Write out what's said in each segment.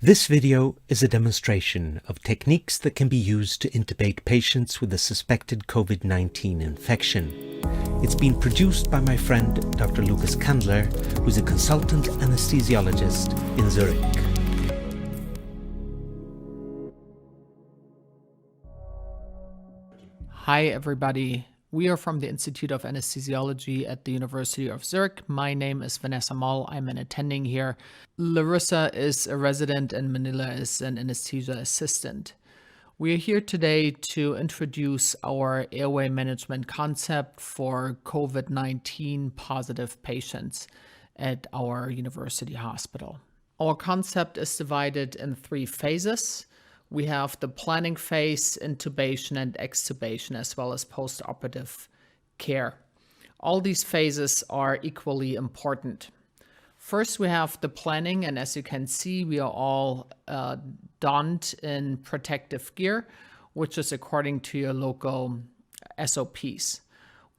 This video is a demonstration of techniques that can be used to intubate patients with a suspected COVID-19 infection. It's been produced by my friend Dr. Lukas Kandler, who's a consultant anaesthesiologist in Zürich. Hi everybody, we are from the Institute of Anesthesiology at the University of Zurich. My name is Vanessa Moll, I'm an attending here. Larissa is a resident and Manila is an anesthesia assistant. We are here today to introduce our airway management concept for COVID-19 positive patients at our university hospital. Our concept is divided in 3 phases. We have the planning phase, intubation and extubation, as well as postoperative care. All these phases are equally important. First, we have the planning, and as you can see, we are all donned in protective gear, which is according to your local SOPs.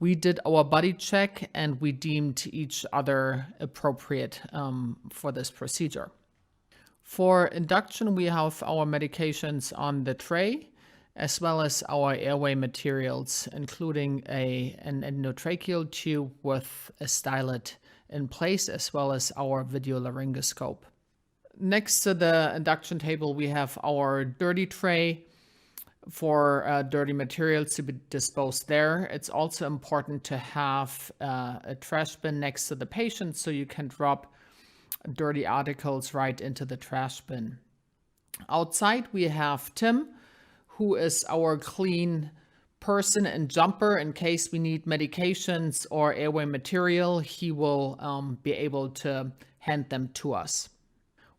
We did our body check and we deemed each other appropriate for this procedure. For induction, we have our medications on the tray, as well as our airway materials, including an endotracheal tube with a stylet in place, as well as our video laryngoscope. Next to the induction table, we have our dirty tray for dirty materials to be disposed there. It's also important to have a trash bin next to the patient so you can drop dirty articles right into the trash bin. Outside we have Tim, who is our clean person and jumper. In case we need medications or airway material, he will be able to hand them to us.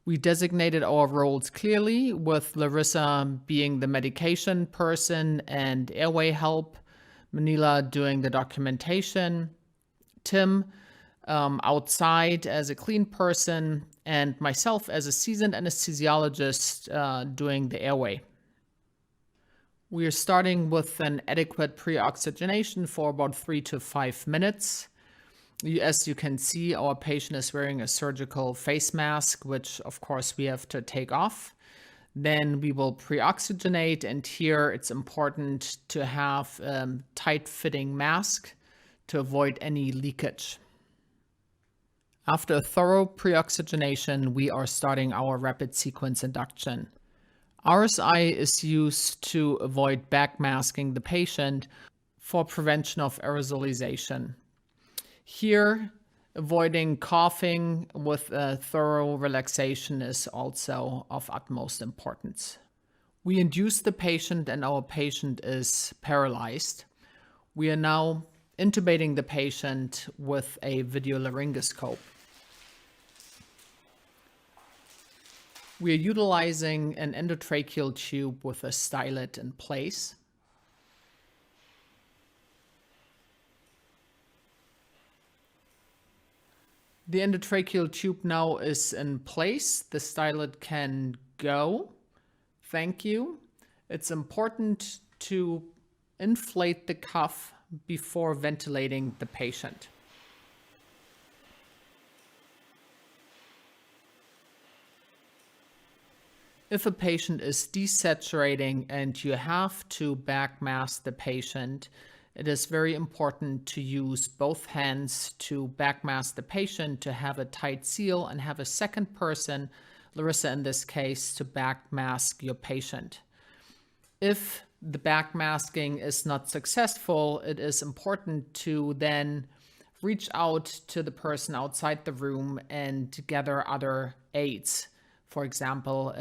We designated our roles clearly, with Larissa being the medication person and airway help, Manila doing the documentation, Tim outside as a clean person, and myself as a seasoned anesthesiologist doing the airway. We are starting with an adequate pre-oxygenation for about 3 to 5 minutes. As you can see, our patient is wearing a surgical face mask, which of course we have to take off. Then we will pre-oxygenate, and here it's important to have a tight-fitting mask to avoid any leakage. After a thorough pre-oxygenation, we are starting our rapid sequence induction. RSI is used to avoid backmasking the patient for prevention of aerosolization. Here, avoiding coughing with a thorough relaxation is also of utmost importance. We induce the patient and our patient is paralyzed. We are now intubating the patient with a video laryngoscope. We are utilizing an endotracheal tube with a stylet in place. The endotracheal tube now is in place. The stylet can go. Thank you. It's important to inflate the cuff before ventilating the patient. If a patient is desaturating and you have to backmask the patient, it is very important to use both hands to backmask the patient, to have a tight seal, and have a second person, Larissa in this case, to backmask your patient. If the backmasking is not successful, it is important to then reach out to the person outside the room and gather other aids. For example,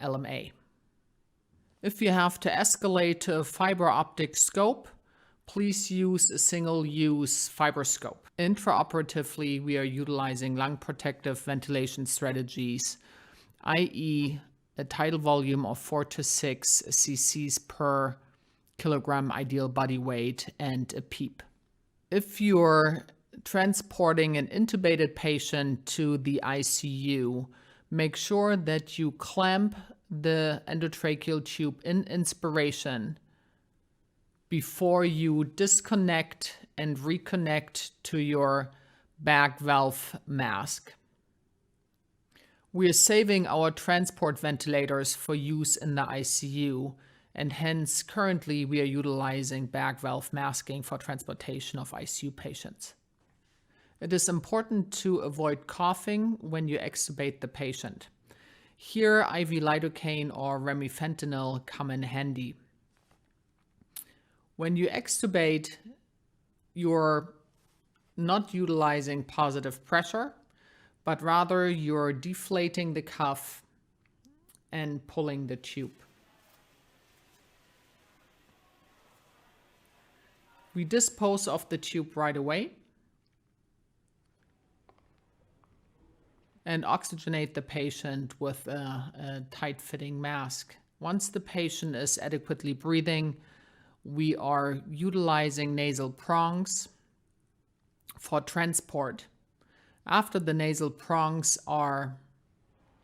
LMA. If you have to escalate to a fiber optic scope, please use a single-use fiber scope. Intraoperatively, we are utilizing lung protective ventilation strategies, i.e. a tidal volume of 4 to 6 cc's per kilogram ideal body weight and a PEEP. If you're transporting an intubated patient to the ICU, make sure that you clamp the endotracheal tube in inspiration before you disconnect and reconnect to your bag valve mask. We are saving our transport ventilators for use in the ICU, and hence currently we are utilizing bag valve masking for transportation of ICU patients. It is important to avoid coughing when you extubate the patient. Here, IV lidocaine or remifentanil come in handy. When you extubate, you're not utilizing positive pressure, but rather you're deflating the cuff and pulling the tube. We dispose of the tube right away and oxygenate the patient with a tight-fitting mask. Once the patient is adequately breathing, we are utilizing nasal prongs for transport. After the nasal prongs are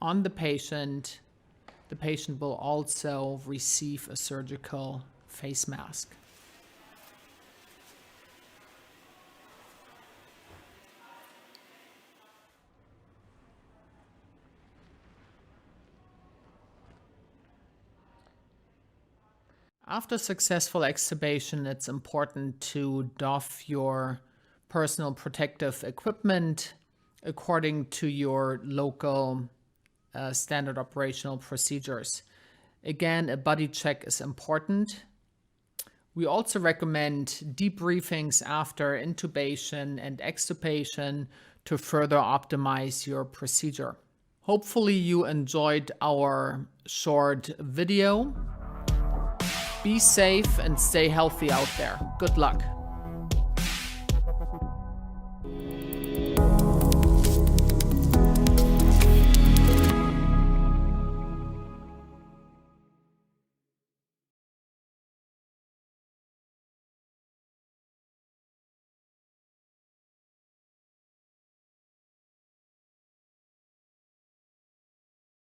on the patient will also receive a surgical face mask. After successful extubation, it's important to doff your personal protective equipment according to your local standard operational procedures. Again, a body check is important. We also recommend debriefings after intubation and extubation to further optimize your procedure. Hopefully you enjoyed our short video. Be safe and stay healthy out there. Good luck.